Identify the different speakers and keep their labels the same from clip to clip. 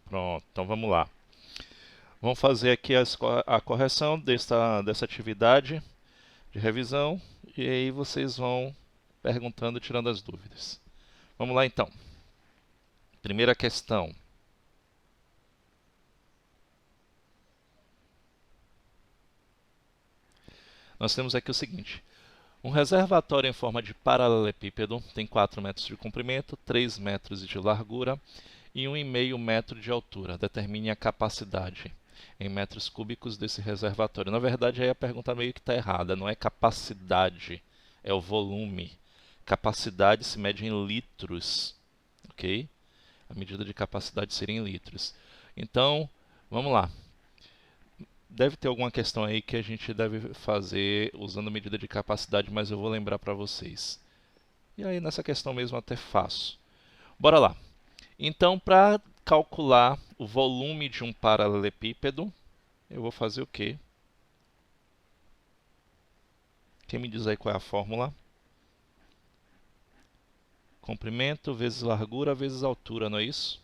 Speaker 1: Pronto, então vamos lá. Vamos fazer aqui a correção dessa atividade de revisão e aí vocês vão perguntando, tirando as dúvidas. Vamos lá então. Primeira questão. Nós temos aqui o seguinte. Um reservatório em forma de paralelepípedo tem 4 metros de comprimento, 3 metros de largura e 1,5 metro de altura. Determine a capacidade em metros cúbicos desse reservatório. Na verdade, aí a pergunta meio que está errada. Não é capacidade, é o volume. Capacidade se mede em litros, ok? A medida de capacidade seria em litros. Então, vamos lá. Deve ter alguma questão aí que a gente deve fazer usando a medida de capacidade, mas eu vou lembrar para vocês. E aí nessa questão mesmo até faço. Bora lá. Então, para calcular o volume de um paralelepípedo, eu vou fazer o quê? Quem me diz aí qual é a fórmula? Comprimento vezes largura vezes altura, não é isso?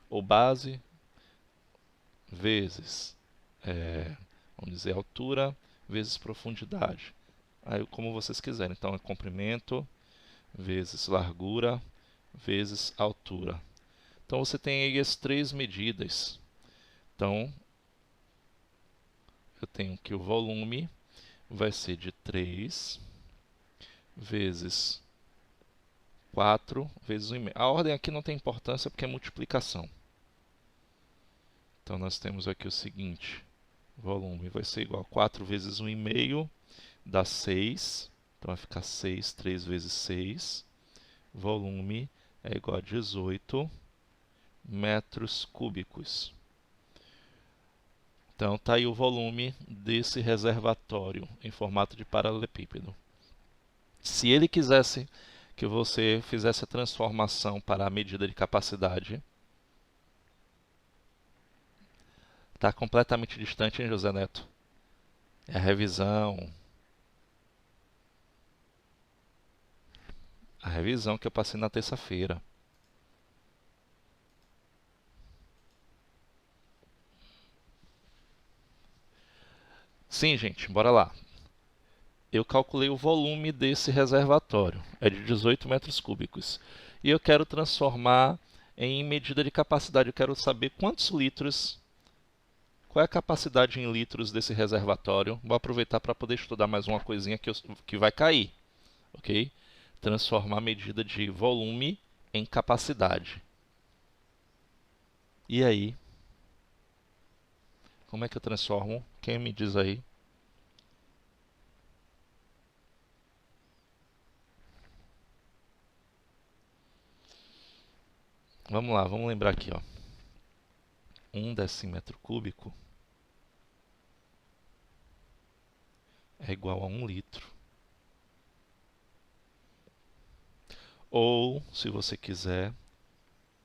Speaker 1: Ou base vezes, vamos dizer, altura vezes profundidade. Aí, como vocês quiserem. Então, é comprimento vezes largura vezes altura. Então, você tem aí as três medidas. Então, eu tenho que o volume vai ser de 3 vezes 4 vezes 1,5. A ordem aqui não tem importância porque é multiplicação. Então, nós temos aqui o seguinte. Volume vai ser igual a 4 vezes 1,5, dá 6. Então, vai ficar 6, 3 vezes 6. Volume é igual a 18 metros cúbicos. Então, está aí o volume desse reservatório em formato de paralelepípedo. Se ele quisesse que você fizesse a transformação para a medida de capacidade, está completamente distante, hein, José Neto? É a revisão. A revisão que eu passei na terça-feira. Sim, gente, bora lá. Eu calculei o volume desse reservatório, é de 18 metros cúbicos. E eu quero transformar em medida de capacidade, eu quero saber quantos litros, qual é a capacidade em litros desse reservatório. Vou aproveitar para poder estudar mais uma coisinha que vai cair, ok? Transformar a medida de volume em capacidade. E aí? Como é que eu transformo? Quem me diz aí? Vamos lá, vamos lembrar aqui, ó. 1 decímetro cúbico é igual a 1 litro. Ou, se você quiser,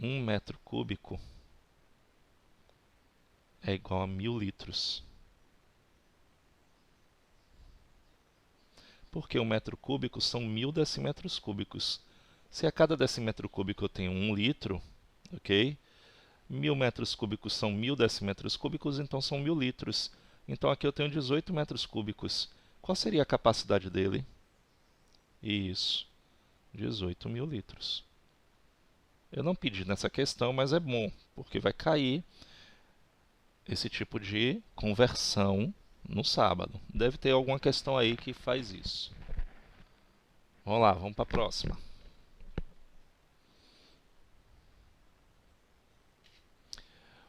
Speaker 1: 1 metro cúbico é igual a 1000 litros. Porque 1 metro cúbico são 1000 decímetros cúbicos. Se a cada decímetro cúbico eu tenho 1 litro, ok? 1000 metros cúbicos são 1000 decímetros cúbicos, então são 1000 litros. Então aqui eu tenho 18 metros cúbicos. Qual seria a capacidade dele? Isso, 18.000 litros. Eu não pedi nessa questão, mas é bom, porque vai cair esse tipo de conversão no sábado. Deve ter alguma questão aí que faz isso. Vamos lá, vamos para a próxima.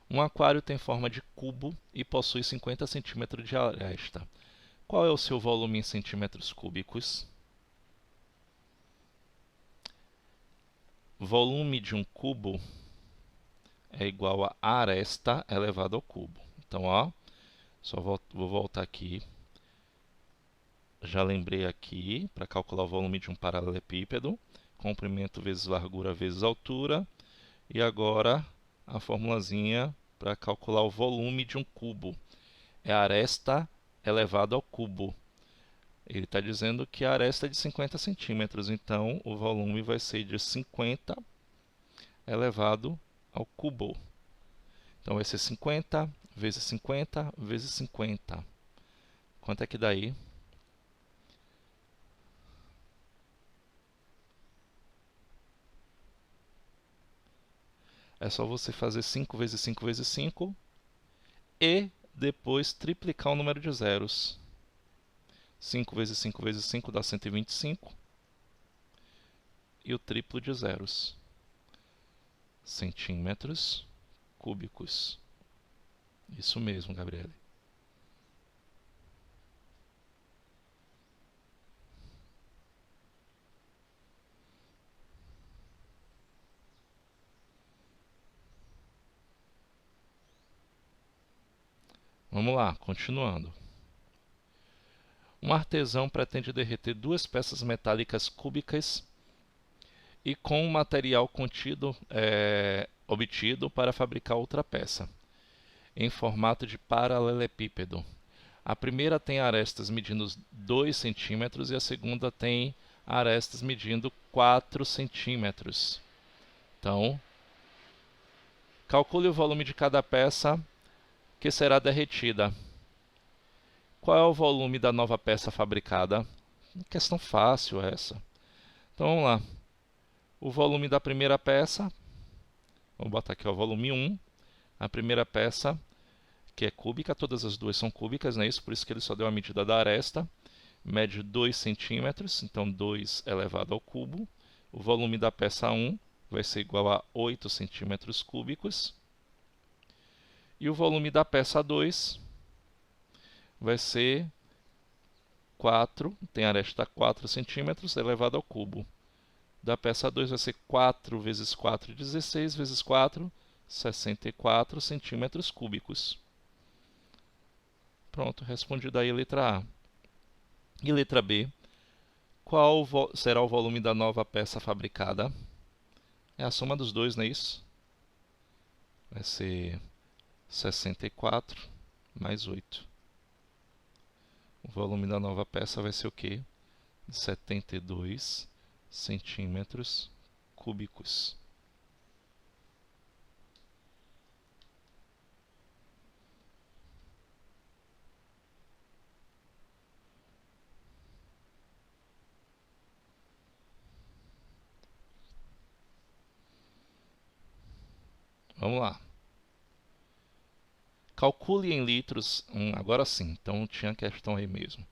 Speaker 1: Um aquário tem forma de cubo e possui 50 centímetros de aresta. Qual é o seu volume em centímetros cúbicos? Volume de um cubo é igual a aresta elevado ao cubo. Então, ó, vou voltar aqui. Já lembrei aqui para calcular o volume de um paralelepípedo. Comprimento vezes largura vezes altura. E agora a formulazinha para calcular o volume de um cubo. É aresta elevado ao cubo. Ele está dizendo que a aresta é de 50 centímetros, então o volume vai ser de 50 elevado ao cubo. Então vai ser 50 vezes 50 vezes 50. Quanto é que dá aí? É só você fazer 5 vezes 5 vezes 5 e depois triplicar o número de zeros. 5 vezes 5 vezes 5 dá 125. E o triplo de zeros. Centímetros cúbicos. Isso mesmo, Gabriele. Vamos lá, continuando. Um artesão pretende derreter 2 peças metálicas cúbicas e com o material obtido para fabricar outra peça, em formato de paralelepípedo. A primeira tem arestas medindo 2 centímetros e a segunda tem arestas medindo 4 centímetros. Então, calcule o volume de cada peça que será derretida. Qual é o volume da nova peça fabricada? Questão fácil essa. Então vamos lá. O volume da primeira peça, vou botar aqui o volume 1. A primeira peça, que é cúbica, todas as duas são cúbicas, não é isso? Por isso que ele só deu a medida da aresta. Mede 2 centímetros, então 2 elevado ao cubo. O volume da peça 1 vai ser igual a 8 centímetros cúbicos. E o volume da peça 2 vai ser 4, tem aresta 4 centímetros elevado ao cubo. Da peça 2 vai ser 4 vezes 4, 16 vezes 4, 64 centímetros cúbicos. Pronto, respondido aí a letra A. E letra B, qual será o volume da nova peça fabricada? É a soma dos dois, não é isso? Vai ser 64 mais 8. O volume da nova peça vai ser o quê? 72 centímetros cúbicos. Vamos lá. Calcule em litros, agora sim, então tinha questão aí mesmo.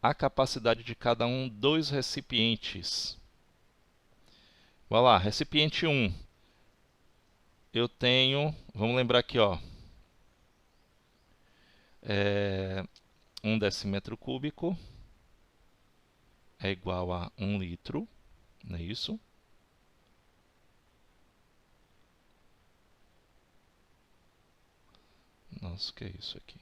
Speaker 1: A capacidade de cada um dos recipientes. Vamos lá, recipiente 1. Eu tenho, vamos lembrar aqui, ó, 1 decímetro cúbico é igual a 1 litro, não é isso? Nossa, o que é isso aqui?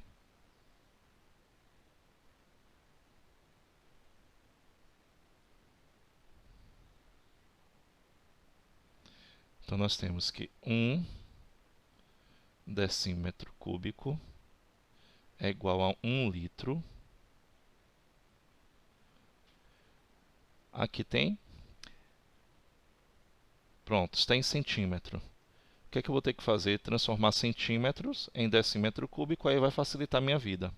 Speaker 1: Então nós temos que 1 decímetro cúbico é igual a 1 litro. Aqui tem. Pronto, está em centímetro. O que é que eu vou ter que fazer? Transformar centímetros em decímetro cúbico, aí vai facilitar a minha vida.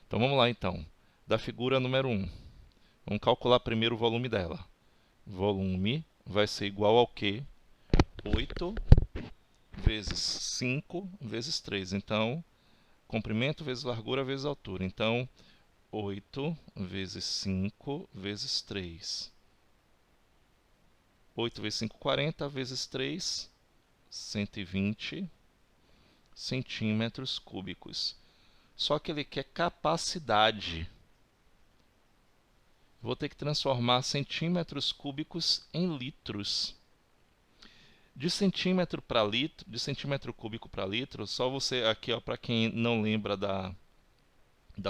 Speaker 1: Então vamos lá então. Da figura número 1. Vamos calcular primeiro o volume dela. Volume vai ser igual ao quê? 8 vezes 5 vezes 3. Então, comprimento vezes largura vezes altura. Então, 8 vezes 5 vezes 3. 8 vezes 5, 40, vezes 3, 120 centímetros cúbicos. Só que ele quer capacidade. Vou ter que transformar centímetros cúbicos em litros. De centímetro para litro, de centímetro cúbico para litro, só você aqui, ó, para quem não lembra da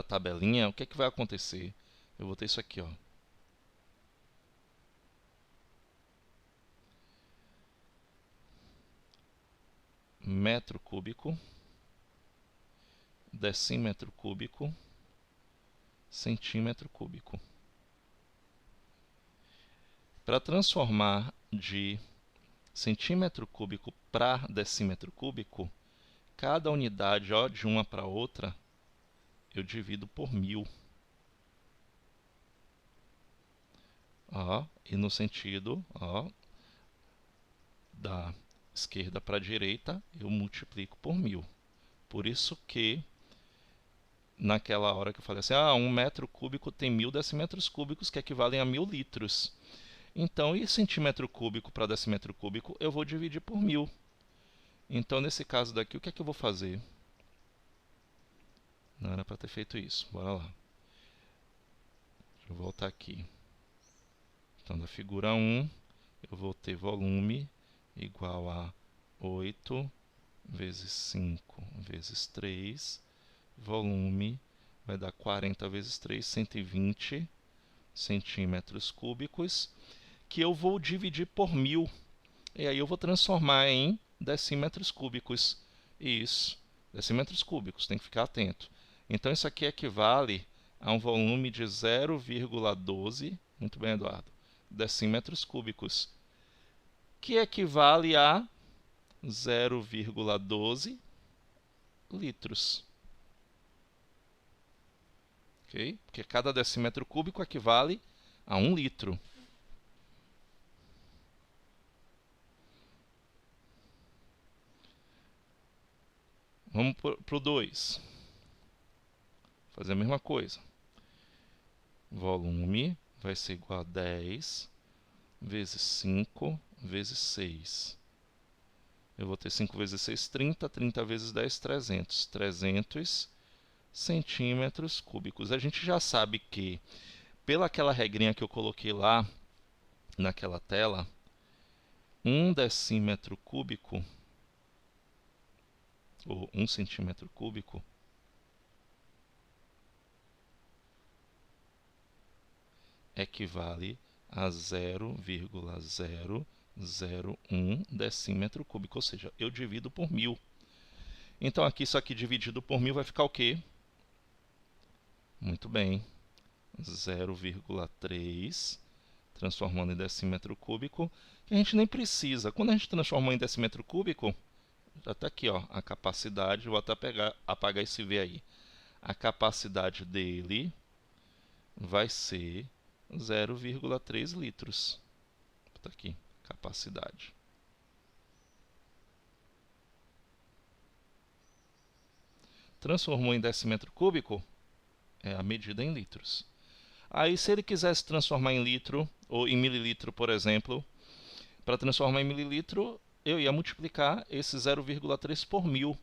Speaker 1: tabelinha, o que é que vai acontecer? Eu vou ter isso aqui, ó. Metro cúbico, decímetro cúbico, centímetro cúbico. Para transformar de centímetro cúbico para decímetro cúbico, cada unidade, ó, de uma para outra, eu divido por 1000. Ó, e no sentido, ó, da esquerda para a direita, eu multiplico por 1000. Por isso que, naquela hora que eu falei assim, um metro cúbico tem 1000 decímetros cúbicos, que equivalem a 1000 litros. Então, e centímetro cúbico para decímetro cúbico, eu vou dividir por 1000. Então, nesse caso daqui, o que é que eu vou fazer? Não era para ter feito isso. Bora lá. Deixa eu voltar aqui. Então, da figura 1, eu vou ter volume igual a 8 vezes 5 vezes 3. Volume vai dar 40 vezes 3, 120 centímetros cúbicos, que eu vou dividir por 1000. E aí eu vou transformar em decímetros cúbicos. Isso, decímetros cúbicos, tem que ficar atento. Então, isso aqui equivale a um volume de 0,12, muito bem, Eduardo, decímetros cúbicos, que equivale a 0,12 litros. Okay? Porque cada decímetro cúbico equivale a 1 litro. Vamos para o 2. Fazer a mesma coisa. Volume vai ser igual a 10 vezes 5 vezes 6. Eu vou ter 5 vezes 6, 30. 30 vezes 10, 300. 300 centímetros cúbicos. A gente já sabe que, pela aquela regrinha que eu coloquei lá naquela tela, 1 decímetro cúbico, ou 1 centímetro cúbico, equivale a 0,001 decímetro cúbico, ou seja, eu divido por 1000. Então, aqui, isso aqui dividido por 1000 vai ficar o quê? Muito bem, 0,3, transformando em decímetro cúbico, que a gente nem precisa. Quando a gente transformou em decímetro cúbico, já está aqui, ó, a capacidade, vou até apagar esse V aí. A capacidade dele vai ser 0,3 litros. Está aqui, capacidade. Transformou em decímetro cúbico, é a medida em litros. Aí, se ele quisesse transformar em litro, ou em mililitro, por exemplo, para transformar em mililitro, eu ia multiplicar esse 0,3 por 1000,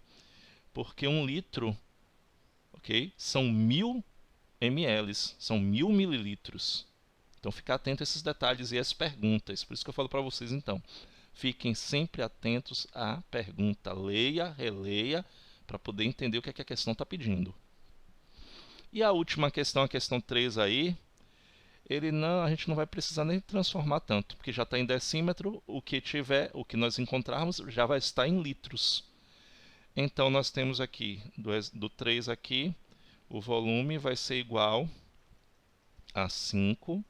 Speaker 1: porque 1 litro, ok, são 1000 ml, são 1000 mililitros. Então, ficar atento a esses detalhes e às perguntas. Por isso que eu falo para vocês, então, fiquem sempre atentos à pergunta. Leia, releia, para poder entender o que é que a questão está pedindo. E a última questão, a questão 3 aí, a gente não vai precisar nem transformar tanto, porque já está em decímetro, o que nós encontrarmos já vai estar em litros. Então, nós temos aqui, do 3 aqui, o volume vai ser igual a 5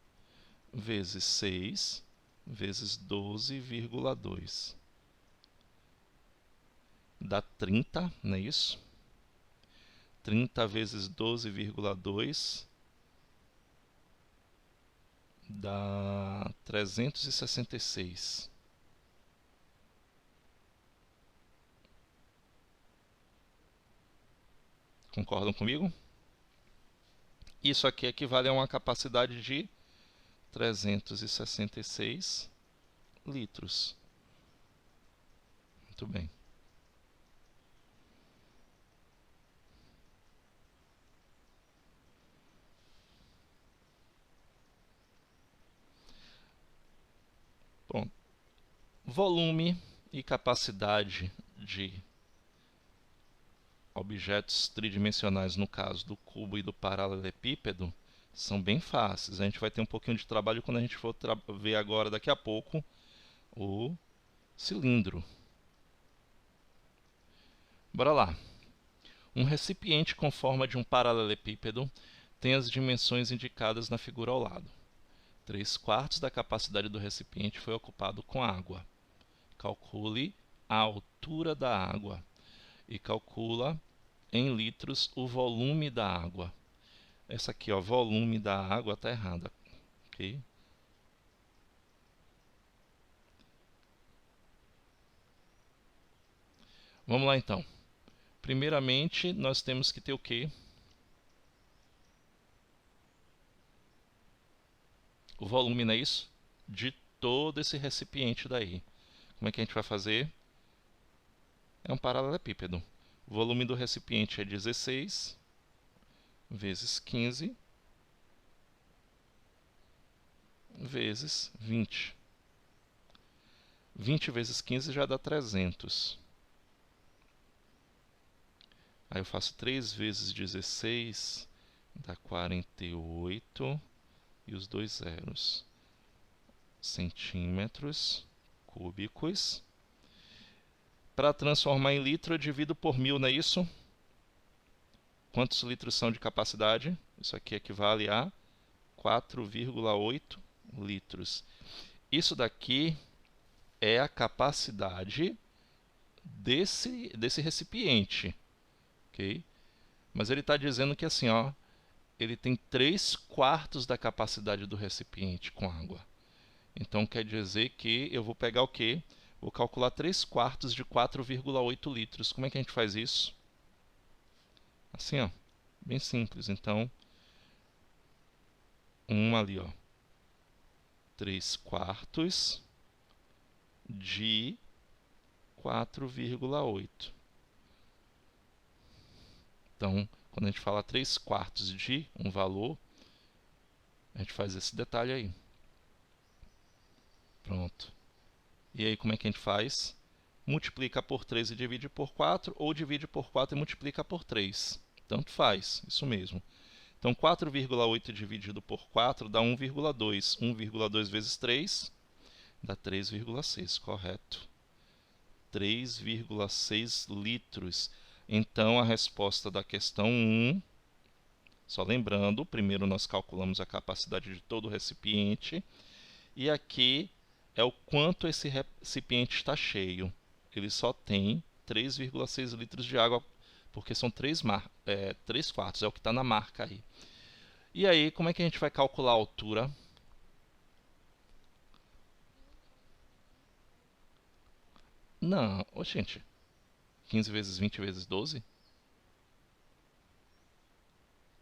Speaker 1: vezes 6 vezes 12,2. Dá 30, não é isso? 30 vezes 12,2 dá 366. Concordam comigo? Isso aqui equivale a uma capacidade de 366 litros. Muito bem. Bom, volume e capacidade de objetos tridimensionais, no caso do cubo e do paralelepípedo, são bem fáceis. A gente vai ter um pouquinho de trabalho quando a gente for ver agora, daqui a pouco, o cilindro. Bora lá. Um recipiente com forma de um paralelepípedo tem as dimensões indicadas na figura ao lado. 3/4 da capacidade do recipiente foi ocupado com água. Calcule a altura da água. e calcula em litros o volume da água. Essa aqui, ó, volume da água, está errada. Ok? Vamos lá, então. Primeiramente, nós temos que ter o quê? O volume, não é isso? De todo esse recipiente daí. Como é que a gente vai fazer? É um paralelepípedo. O volume do recipiente é 16 vezes 15 vezes 20. 20 vezes 15 já dá 300. Aí eu faço 3 vezes 16, dá 48, e os dois zeros. Centímetros cúbicos. Para transformar em litro, eu divido por 1000, não é isso? Quantos litros são de capacidade? Isso aqui equivale a 4,8 litros. Isso daqui é a capacidade desse recipiente. Okay? Mas ele está dizendo que assim, ó, ele tem 3/4 da capacidade do recipiente com água. Então quer dizer que eu vou pegar o quê? Vou calcular 3/4 de 4,8 litros. Como é que a gente faz isso? Assim, ó, bem simples. Então, ali, ó, 3/4 de 4,8. Então, quando a gente fala 3/4 de um valor, a gente faz esse detalhe aí. Pronto. E aí, como é que a gente faz? Multiplica por 3 e divide por 4, ou divide por 4 e multiplica por 3. Tanto faz, isso mesmo. Então, 4,8 dividido por 4 dá 1,2. 1,2 vezes 3 dá 3,6, correto. 3,6 litros. Então, a resposta da questão 1, só lembrando, primeiro nós calculamos a capacidade de todo o recipiente, e aqui é o quanto esse recipiente está cheio. Ele só tem 3,6 litros de água, porque são 3/4, é o que está na marca aí. E aí, como é que a gente vai calcular a altura? Não, gente, 15 vezes 20 vezes 12?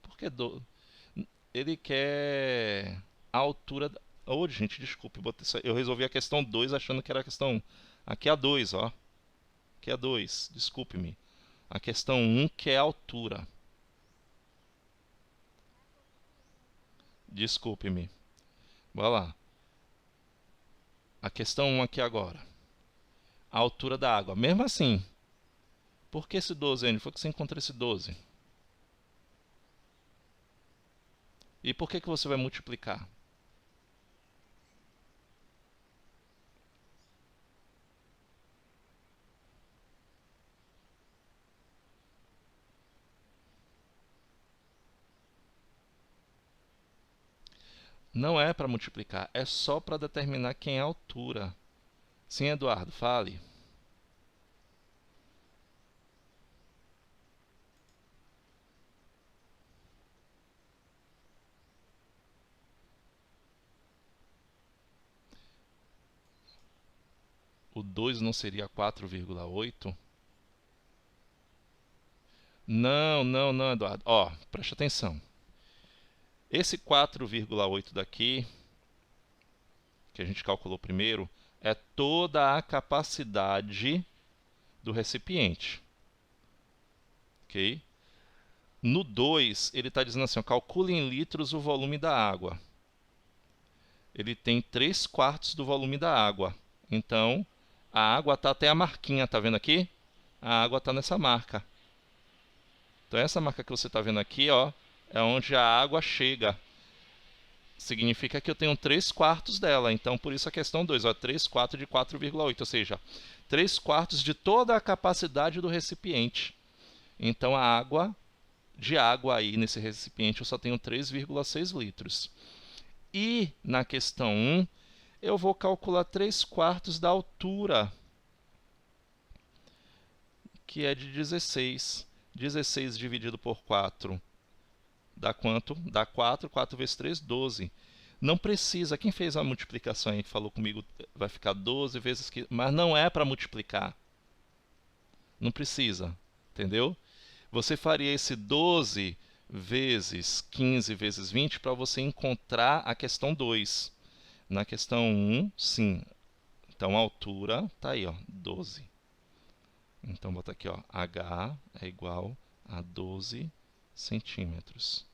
Speaker 1: Por que 12? Ele quer a altura... gente, desculpe, eu resolvi a questão 2 achando que era a questão 1. Aqui é a 2, ó. Aqui é a 2, desculpe-me. A questão 1 que é a altura. Desculpe-me. Vai lá. A questão 1 aqui agora. A altura da água. Mesmo assim, por que esse 12, N? Foi que você encontrou esse 12? E por que você vai multiplicar? Não é para multiplicar, é só para determinar quem é a altura. Sim, Eduardo, fale. O 2 não seria 4,8? Não, não, não, Eduardo. Ó, preste atenção. Esse 4,8 daqui, que a gente calculou primeiro, é toda a capacidade do recipiente. Ok? No 2, ele está dizendo assim, ó, calcule em litros o volume da água. Ele tem 3/4 do volume da água. Então, a água está até a marquinha, tá vendo aqui? A água está nessa marca. Então, essa marca que você está vendo aqui, ó, é onde a água chega. Significa que eu tenho 3/4 dela. Então, por isso a questão 2, ó, 3/4 de 4,8, ou seja, 3/4 de toda a capacidade do recipiente. Então, de água aí nesse recipiente eu só tenho 3,6 litros. E na questão 1, eu vou calcular 3/4 da altura. que é de 16. 16 dividido por 4 dá quanto? Dá 4. 4 vezes 3, 12. Não precisa. Quem fez a multiplicação aí, que falou comigo, vai ficar 12 vezes... Mas não é para multiplicar. Não precisa. Entendeu? Você faria esse 12 vezes 15 vezes 20 para você encontrar a questão 2. Na questão 1, sim. Então, a altura está aí, ó, 12. Então, botar aqui, ó, H é igual a 12 centímetros.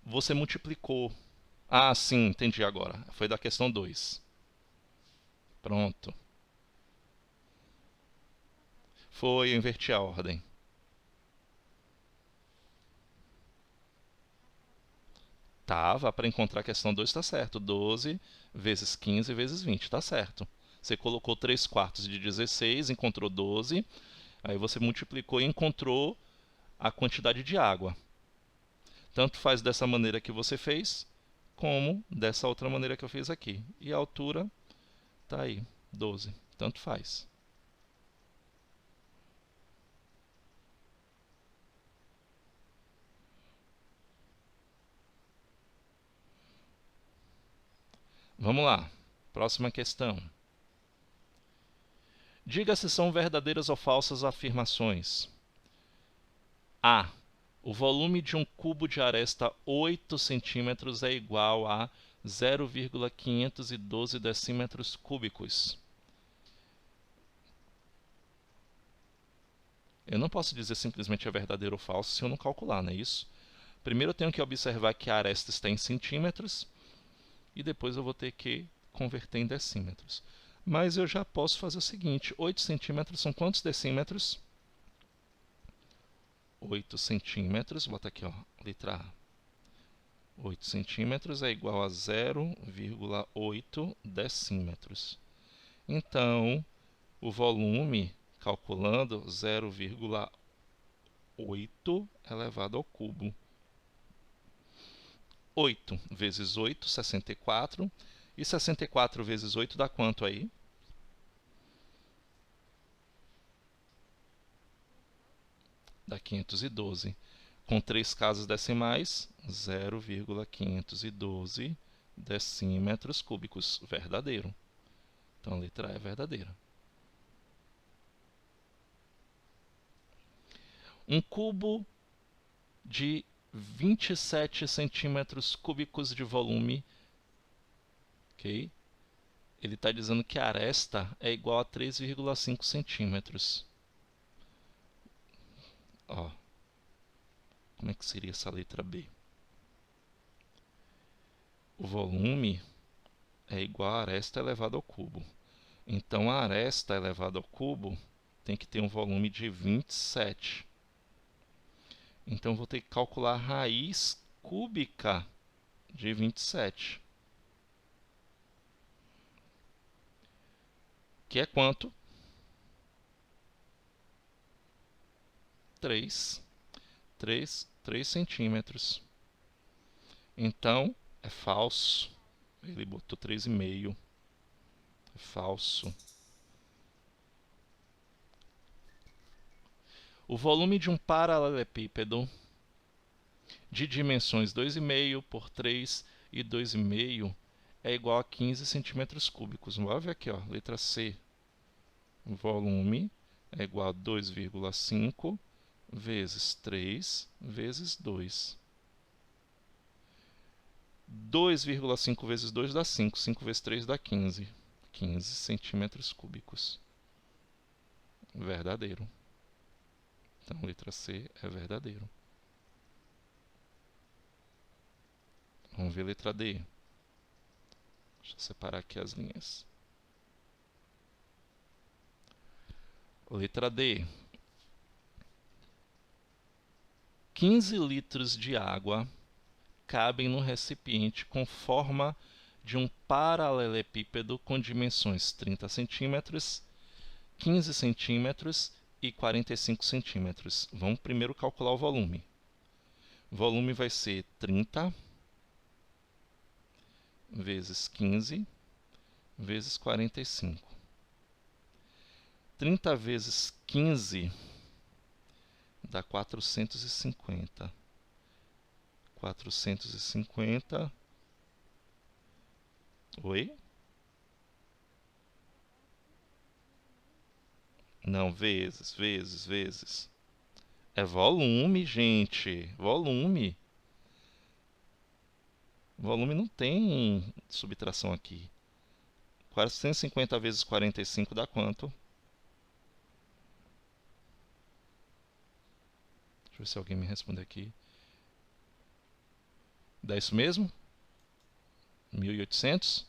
Speaker 1: Você multiplicou. Ah, sim, entendi agora. Foi da questão 2. Pronto. Foi, eu inverti a ordem. Tava, para encontrar a questão 2 está certo. 12 vezes 15 vezes 20, está certo. Você colocou 3 quartos de 16, encontrou 12. Aí você multiplicou e encontrou a quantidade de água. Tanto faz dessa maneira que você fez, como dessa outra maneira que eu fiz aqui. E a altura está aí, 12. Tanto faz. Vamos lá. Próxima questão. Diga se são verdadeiras ou falsas afirmações. A. O volume de um cubo de aresta 8 centímetros é igual a 0,512 decímetros cúbicos. Eu não posso dizer simplesmente é verdadeiro ou falso se eu não calcular, não é isso? Primeiro eu tenho que observar que a aresta está em centímetros e depois eu vou ter que converter em decímetros. Mas eu já posso fazer o seguinte, 8 centímetros são quantos decímetros? 8 centímetros, vou botar aqui, ó, letra A. 8 centímetros é igual a 0,8 decímetros. Então, o volume, calculando, 0,8 elevado ao cubo. 8 vezes 8, 64. E 64 vezes 8 dá quanto aí? Dá 512. Com 3 casas decimais, 0,512 decímetros cúbicos. Verdadeiro. Então, a letra A é verdadeira. Um cubo de 27 centímetros cúbicos de volume, ok? Ele está dizendo que a aresta é igual a 3,5 centímetros. Ó, como é que seria essa letra B? O volume é igual a aresta elevado ao cubo. Então, a aresta elevado ao cubo tem que ter um volume de 27. Então, vou ter que calcular a raiz cúbica de 27. Que é quanto? 3 centímetros. Então, é falso. Ele botou 3,5. É falso. O volume de um paralelepípedo de dimensões 2,5 por 3 e 2,5 é igual a 15 centímetros cúbicos. Vamos ver aqui, ó, letra C. O volume é igual a 2,5 vezes 3 vezes 2. 2,5 vezes 2 dá 5. 5 vezes 3 dá 15. 15 centímetros cúbicos. Verdadeiro. Então, letra C é verdadeiro. Vamos ver a letra D. Deixa eu separar aqui as linhas. Letra D. 15 litros de água cabem no recipiente com forma de um paralelepípedo com dimensões 30 centímetros, 15 centímetros e 45 centímetros. Vamos primeiro calcular o volume. O volume vai ser 30 vezes 15 vezes 45. 30 vezes 15 dá 450. 450. Oi? Não, vezes. É volume, gente. Volume. Volume não tem subtração aqui. 450 vezes 45 dá quanto? Deixa eu ver se alguém me responde aqui. Dá isso mesmo? 1.800?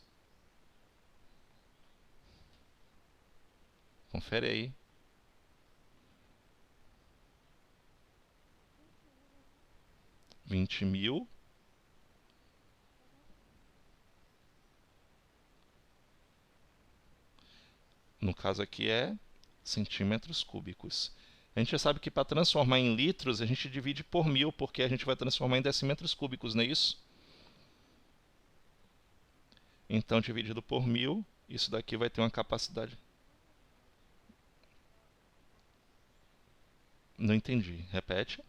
Speaker 1: Confere aí. $20.000. No caso aqui é centímetros cúbicos. A gente já sabe que para transformar em litros, a gente divide por 1.000, porque a gente vai transformar em decímetros cúbicos, não é isso? Então, dividido por 1.000, isso daqui vai ter uma capacidade... Não entendi. Repete.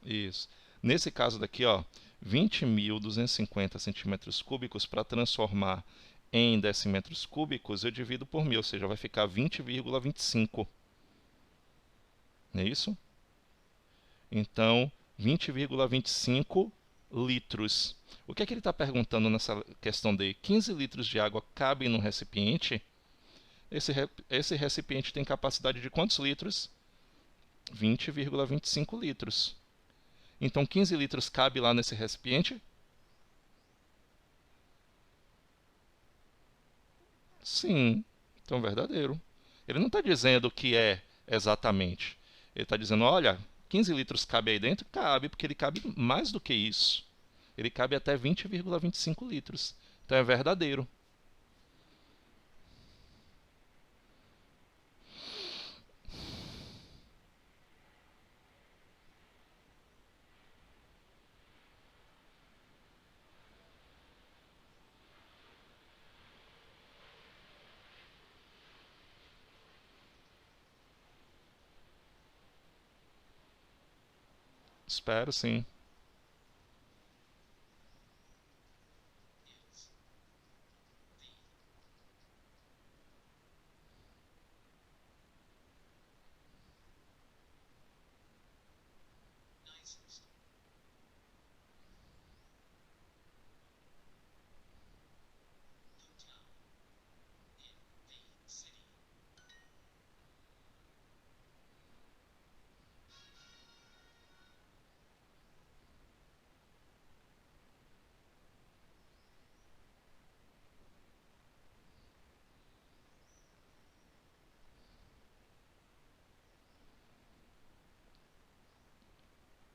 Speaker 1: Isso. Nesse caso daqui, ó, 20.250 centímetros cúbicos, para transformar em decímetros cúbicos, eu divido por 1.000, ou seja, vai ficar 20,25. Não é isso? Então, 20,25 litros. O que é que ele está perguntando nessa questão de 15 litros de água cabem num recipiente? Esse recipiente tem capacidade de quantos litros? 20,25 litros. Então, 15 litros cabe lá nesse recipiente? Sim. Então, verdadeiro. Ele não está dizendo o que é exatamente. Ele está dizendo, olha, 15 litros cabe aí dentro? Cabe, porque ele cabe mais do que isso. Ele cabe até 20,25 litros. Então, é verdadeiro. Espero, sim.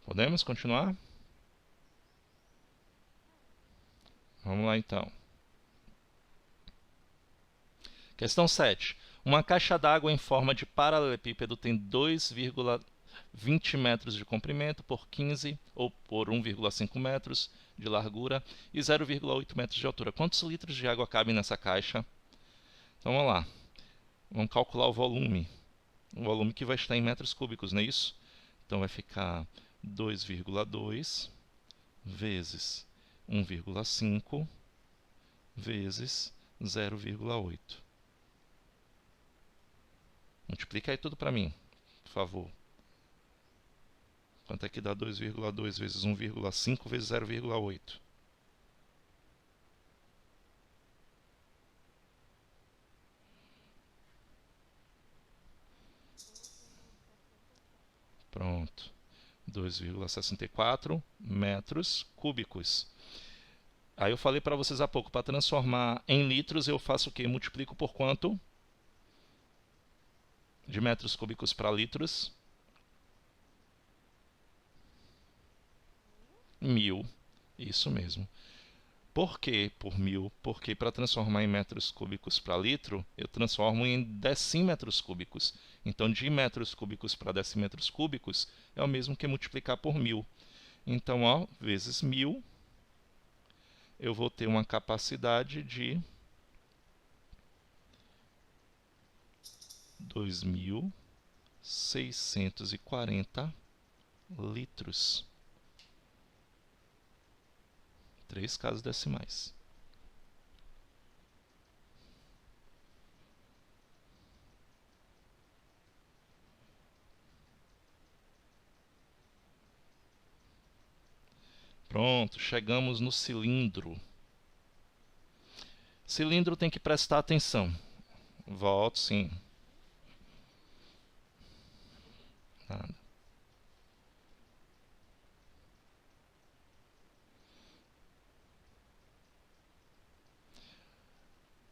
Speaker 1: Podemos continuar? Vamos lá, então. Questão 7. Uma caixa d'água em forma de paralelepípedo tem 2,20 metros de comprimento por 15 ou por 1,5 metros de largura e 0,8 metros de altura. Quantos litros de água cabem nessa caixa? Então vamos lá. Vamos calcular o volume. O volume que vai estar em metros cúbicos, não é isso? Então vai ficar 2,2 vezes 1,5 vezes 0,8. Multiplica aí tudo para mim, por favor. Quanto é que dá 2,2 vezes 1,5 vezes 0,8? Pronto. 2,64 metros cúbicos. Aí eu falei para vocês há pouco, para transformar em litros eu faço o quê? Multiplico por quanto? De metros cúbicos para litros? 1.000. Isso mesmo. Por que por 1.000? Porque para transformar em metros cúbicos para litro, eu transformo em decímetros cúbicos. Então, de metros cúbicos para decímetros cúbicos é o mesmo que multiplicar por 1.000. Então, ó, vezes 1000, eu vou ter uma capacidade de 2.640 litros. 3 casas decimais. Pronto, chegamos no cilindro. Cilindro tem que prestar atenção. Volto, sim. Nada.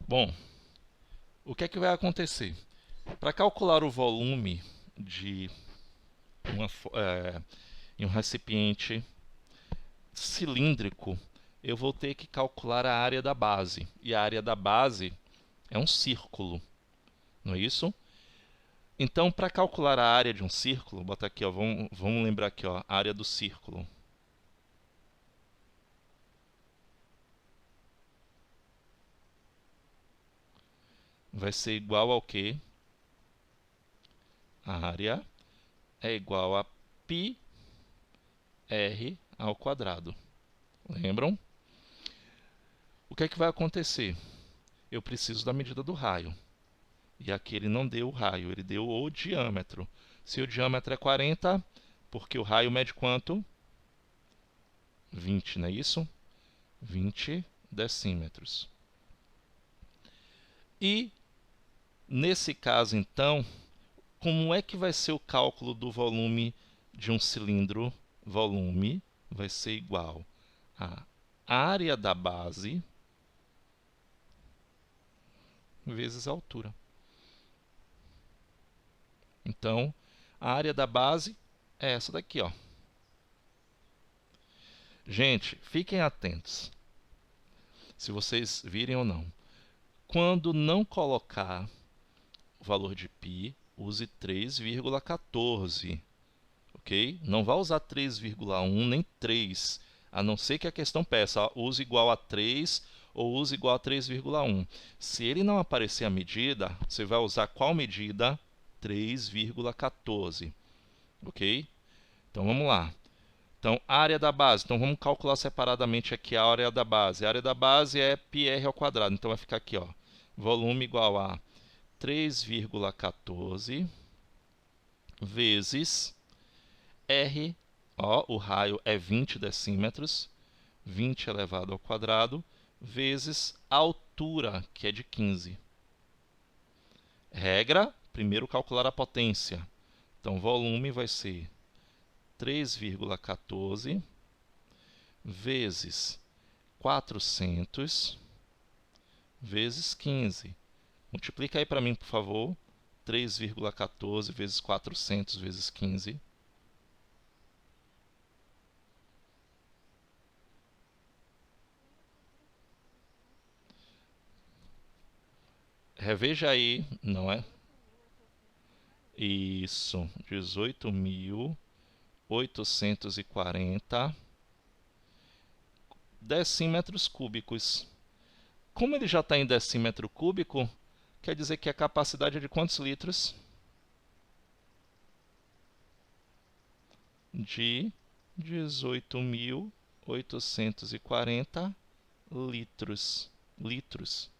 Speaker 1: Bom, o que é que vai acontecer? Para calcular o volume de em um recipiente cilíndrico, eu vou ter que calcular a área da base. E a área da base é um círculo, não é isso? Então, para calcular a área de um círculo, vou botar aqui, ó, vamos lembrar aqui, ó, a área do círculo. Vai ser igual ao quê? A área é igual a πr ao quadrado. Lembram? O que é que vai acontecer? Eu preciso da medida do raio. E aqui ele não deu o raio, ele deu o diâmetro. Se o diâmetro é 40, porque o raio mede quanto? 20, não é isso? 20 decímetros. E, nesse caso, então, como é que vai ser o cálculo do volume de um cilindro? Volume vai ser igual a área da base vezes a altura. Então, a área da base é essa daqui, ó. Gente, fiquem atentos, se vocês virem ou não. Quando não colocar o valor de π, use 3,14, ok? Não vá usar 3,1 nem 3, a não ser que a questão peça, ó, use igual a 3 ou use igual a 3,1. Se ele não aparecer a medida, você vai usar qual medida? 3,14, ok? Então vamos lá. Então, área da base. Então, vamos calcular separadamente aqui a área da base. A área da base é πr ao quadrado. Então, vai ficar aqui, ó, volume igual a 3,14 vezes R, ó, o raio é 20 decímetros, 20 elevado ao quadrado, vezes a altura, que é de 15. Regra, primeiro calcular a potência. Então, volume vai ser 3,14 vezes 400 vezes 15. Multiplica aí para mim, por favor. 3,14 vezes 400 vezes 15. Reveja aí, não é? Isso, 18.840 decímetros cúbicos. Como ele já está em decímetro cúbico, quer dizer que a capacidade é de quantos litros? De 18.840 litros. Litros,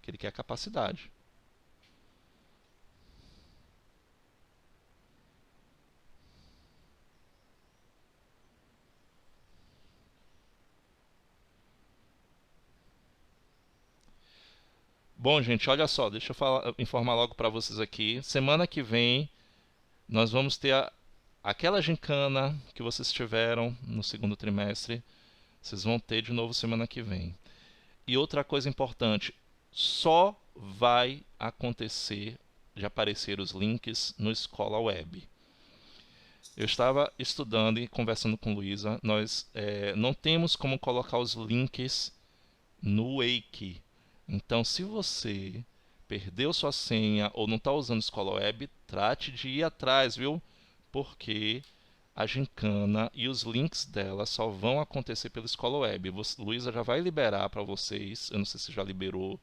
Speaker 1: que ele quer a capacidade. Bom, gente, olha só, deixa eu informar logo para vocês aqui. Semana que vem nós vamos ter aquela gincana que vocês tiveram no segundo trimestre. Vocês vão ter de novo semana que vem. E outra coisa importante, só vai acontecer de aparecer os links no Escola Web. Eu estava estudando e conversando com Luísa, nós não temos como colocar os links no Wake. Então, se você perdeu sua senha ou não está usando Escola Web, trate de ir atrás, viu? Porque a gincana e os links dela só vão acontecer pela Escola Web. Luísa já vai liberar para vocês, eu não sei se já liberou,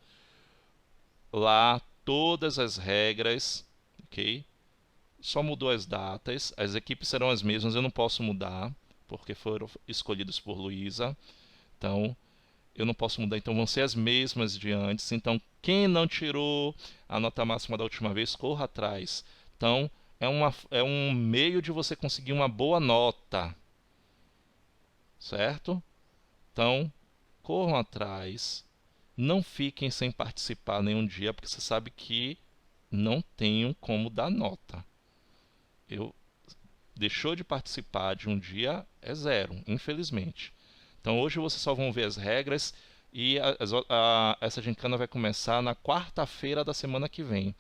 Speaker 1: lá todas as regras, ok? Só mudou as datas, as equipes serão as mesmas, eu não posso mudar, porque foram escolhidos por Luísa. Então, eu não posso mudar, então vão ser as mesmas de antes. Então, quem não tirou a nota máxima da última vez, corra atrás. Então, é um meio de você conseguir uma boa nota, certo? Então, corram atrás, não fiquem sem participar nenhum dia, porque você sabe que não tenho como dar nota. Eu deixou de participar de um dia é zero, infelizmente. Então hoje vocês só vão ver as regras e essa gincana vai começar na quarta-feira da semana que vem.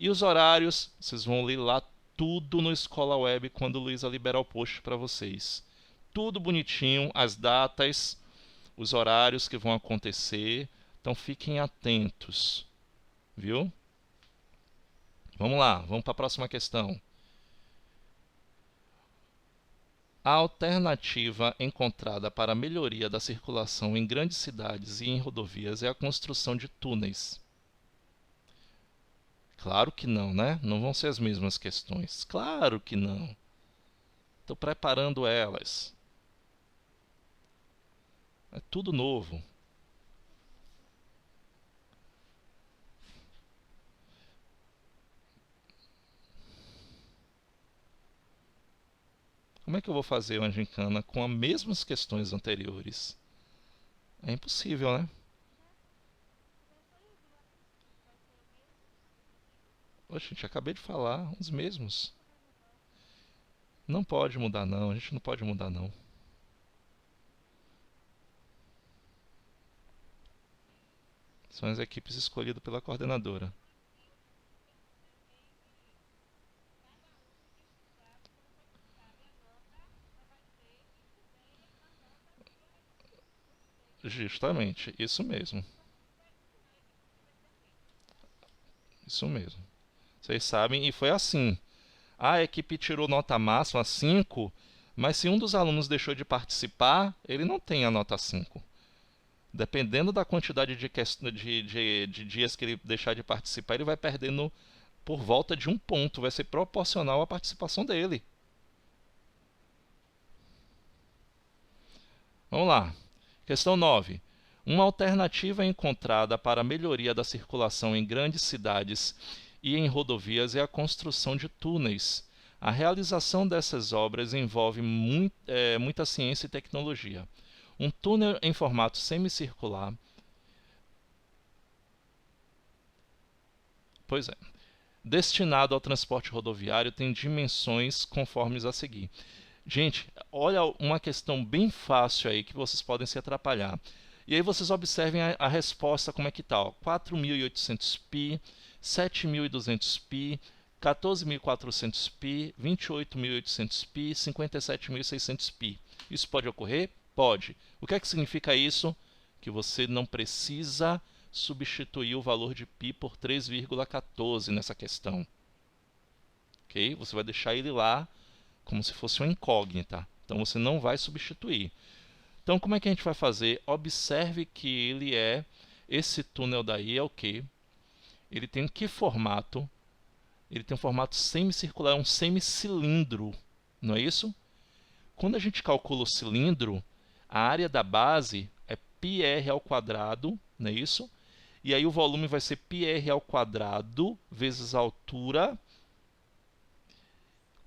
Speaker 1: E os horários, vocês vão ler lá tudo no Escola Web quando o Luísa liberar o post para vocês. Tudo bonitinho, as datas, os horários que vão acontecer. Então fiquem atentos, viu? Vamos lá, vamos para a próxima questão. A alternativa encontrada para a melhoria da circulação em grandes cidades e em rodovias é a construção de túneis. Claro que não, né? Não vão ser as mesmas questões. Claro que não. Estou preparando elas. É tudo novo. Como é que eu vou fazer uma gincana com as mesmas questões anteriores? É impossível, né? Oxe, gente, acabei de falar, os mesmos. Não pode mudar não, a gente não pode mudar não. São as equipes escolhidas pela coordenadora. Justamente, isso mesmo. Isso mesmo. Vocês sabem, e foi assim. A equipe tirou nota máxima 5, mas se um dos alunos deixou de participar, ele não tem a nota 5. Dependendo da quantidade de dias que ele deixar de participar, ele vai perdendo por volta de 1 ponto. Vai ser proporcional à participação dele. Vamos lá. Questão 9. Uma alternativa encontrada para a melhoria da circulação em grandes cidades e em rodovias é a construção de túneis. A realização dessas obras envolve muita ciência e tecnologia. Um túnel em formato semicircular. Pois é. Destinado ao transporte rodoviário tem dimensões conformes a seguir. Gente, olha uma questão bem fácil aí que vocês podem se atrapalhar. E aí vocês observem a resposta como é que está. 4.800 pi, 7.200 pi, 14.400 pi, 28.800 pi, 57.600 pi. Isso pode ocorrer? Pode. O que é que significa isso? Que você não precisa substituir o valor de π por 3,14 nessa questão. Ok? Você vai deixar ele lá como se fosse uma incógnita. Então você não vai substituir. Então como é que a gente vai fazer? Observe que esse túnel daí é o quê? Ele tem que formato? Ele tem um formato semicircular, um semicilindro, não é isso? Quando a gente calcula o cilindro, a área da base é πr ao quadrado, não é isso? E aí o volume vai ser πr ao quadrado vezes a altura.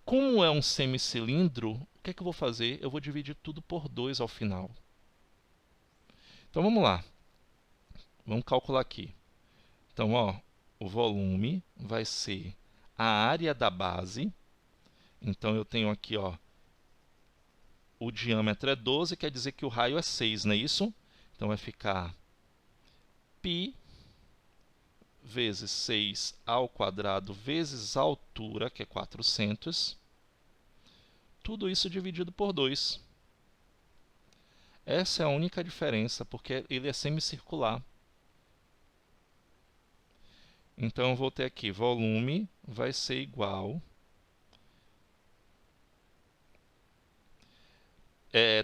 Speaker 1: Como é um semicilindro, o que é que eu vou fazer? Eu vou dividir tudo por 2 ao final. Então vamos lá. Vamos calcular aqui. Então, ó, o volume vai ser a área da base. Então eu tenho aqui, ó, o diâmetro é 12, quer dizer que o raio é 6, não é isso? Então vai ficar π vezes 6 ao quadrado vezes a altura, que é 400. Tudo isso dividido por 2. Essa é a única diferença, porque ele é semicircular. Então eu vou ter aqui, volume vai ser igual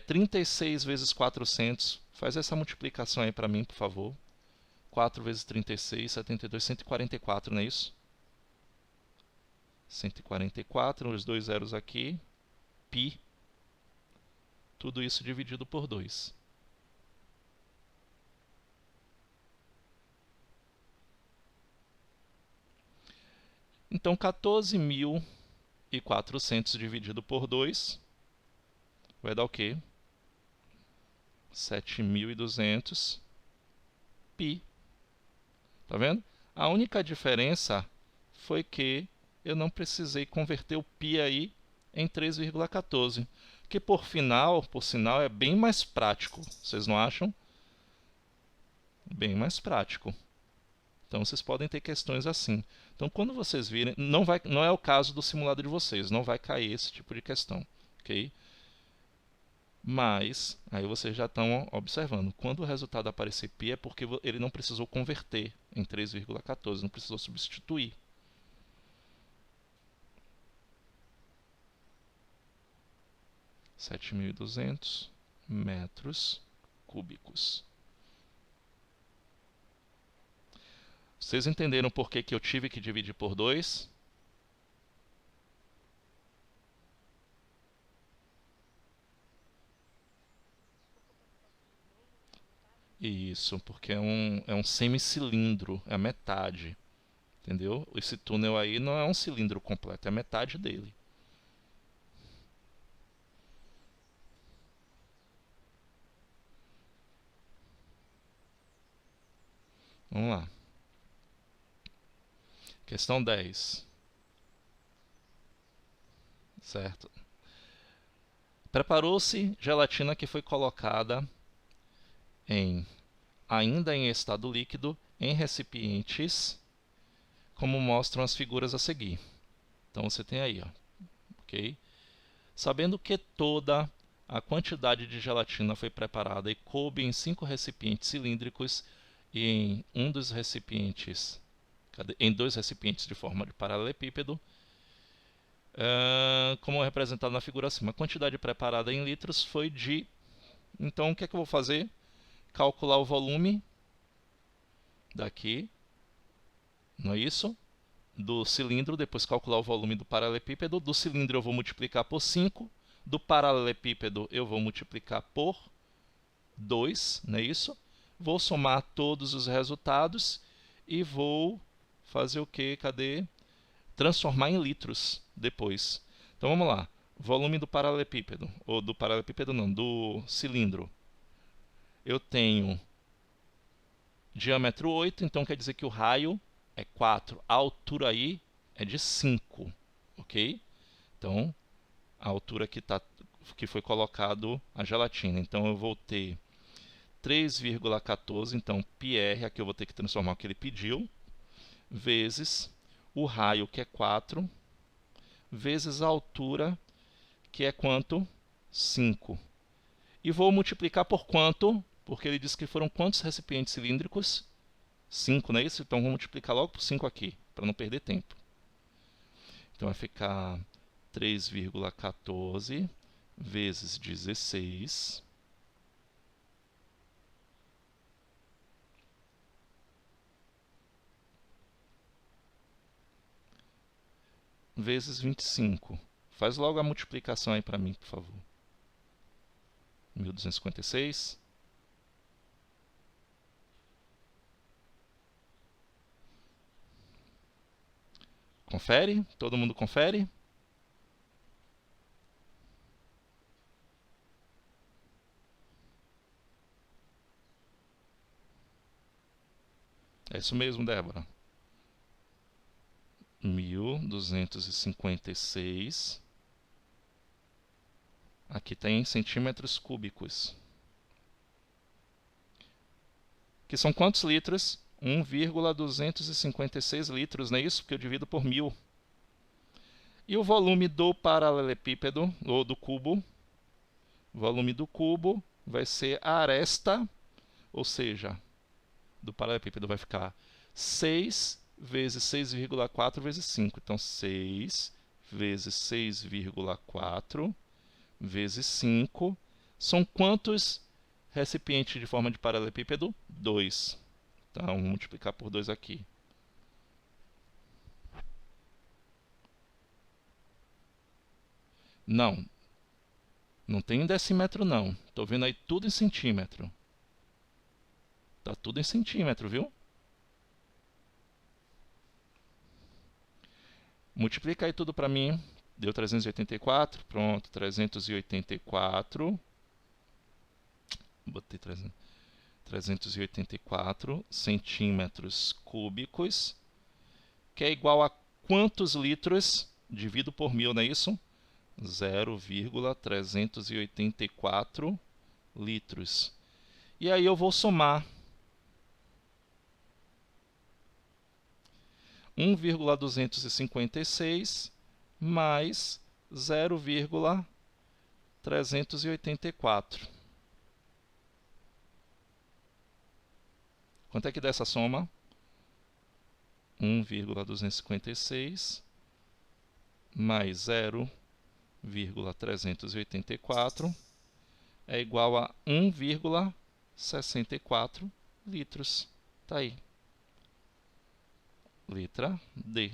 Speaker 1: 36 vezes 400. Faz essa multiplicação aí para mim, por favor. 4 vezes 36, 72, 144, não é isso? 144, os dois zeros aqui. Pi. Tudo isso dividido por 2. Então, 14.400 dividido por 2 vai dar o quê? 7.200 pi. Tá vendo? A única diferença foi que eu não precisei converter o pi aí em 3,14. Que por sinal, é bem mais prático. Vocês não acham? Bem mais prático. Então vocês podem ter questões assim. Então quando vocês virem, não é o caso do simulado de vocês, não vai cair esse tipo de questão, ok? Mas aí vocês já estão observando, quando o resultado aparecer π é porque ele não precisou converter em 3,14, não precisou substituir. – 7.200 metros cúbicos. Vocês entenderam por que eu tive que dividir por 2? Isso, porque é um semicilindro, é a metade. Entendeu? Esse túnel aí não é um cilindro completo, é a metade dele. Vamos lá. Questão 10. Certo. Preparou-se gelatina que foi colocada ainda em estado líquido em recipientes, como mostram as figuras a seguir. Então você tem aí, ó, ok? Sabendo que toda a quantidade de gelatina foi preparada e coube em 5 recipientes cilíndricos e em dois recipientes de forma de paralelepípedo, como é representado na figura acima. A quantidade preparada em litros foi de... Então, o que é que eu vou fazer? Calcular o volume daqui, não é isso? Do cilindro, depois calcular o volume do paralelepípedo. Do cilindro eu vou multiplicar por 5, do paralelepípedo eu vou multiplicar por 2, não é isso? Vou somar todos os resultados e vou fazer o quê? Cadê? Transformar em litros depois. Então vamos lá. Volume do paralelepípedo, ou do paralelepípedo não, do cilindro. Eu tenho diâmetro 8, então quer dizer que o raio é 4. A altura aí é de 5, ok? Então, a altura que foi colocado a gelatina. Então, eu vou ter 3,14, então πr, aqui eu vou ter que transformar o que ele pediu, vezes o raio, que é 4, vezes a altura, que é quanto? 5. E vou multiplicar por quanto? Porque ele disse que foram quantos recipientes cilíndricos? 5, não é isso? Então vou multiplicar logo por 5 aqui, para não perder tempo. Então vai ficar 3,14 vezes 16 vezes 25. Faz logo a multiplicação aí para mim, por favor. 1.256. Confere? Todo mundo confere? É isso mesmo, Débora. 1.256. Aqui tem centímetros cúbicos. Que são quantos litros? 1,256 litros, não é isso? Porque eu divido por 1.000. E o volume do paralelepípedo, ou do cubo, o volume do cubo vai ser a aresta, ou seja, do paralelepípedo vai ficar 6 vezes 6,4 vezes 5. Então, 6 vezes 6,4 vezes 5 São quantos recipientes de forma de paralelepípedo? 2. Então, vamos multiplicar por 2 aqui. Não, não tem em decímetro não. Estou vendo aí tudo em centímetro. Tá tudo em centímetro, viu? Multiplica aí tudo para mim. Deu 384. Pronto, 384. Botei 384 centímetros cúbicos, que é igual a quantos litros? Divido por 1000, não é isso? 0,384 litros. E aí eu vou somar 1,256 mais 0,384. Quanto é que dá essa soma? 1,256 mais 0,384 é igual a 1,64 litros. Tá aí. Letra D.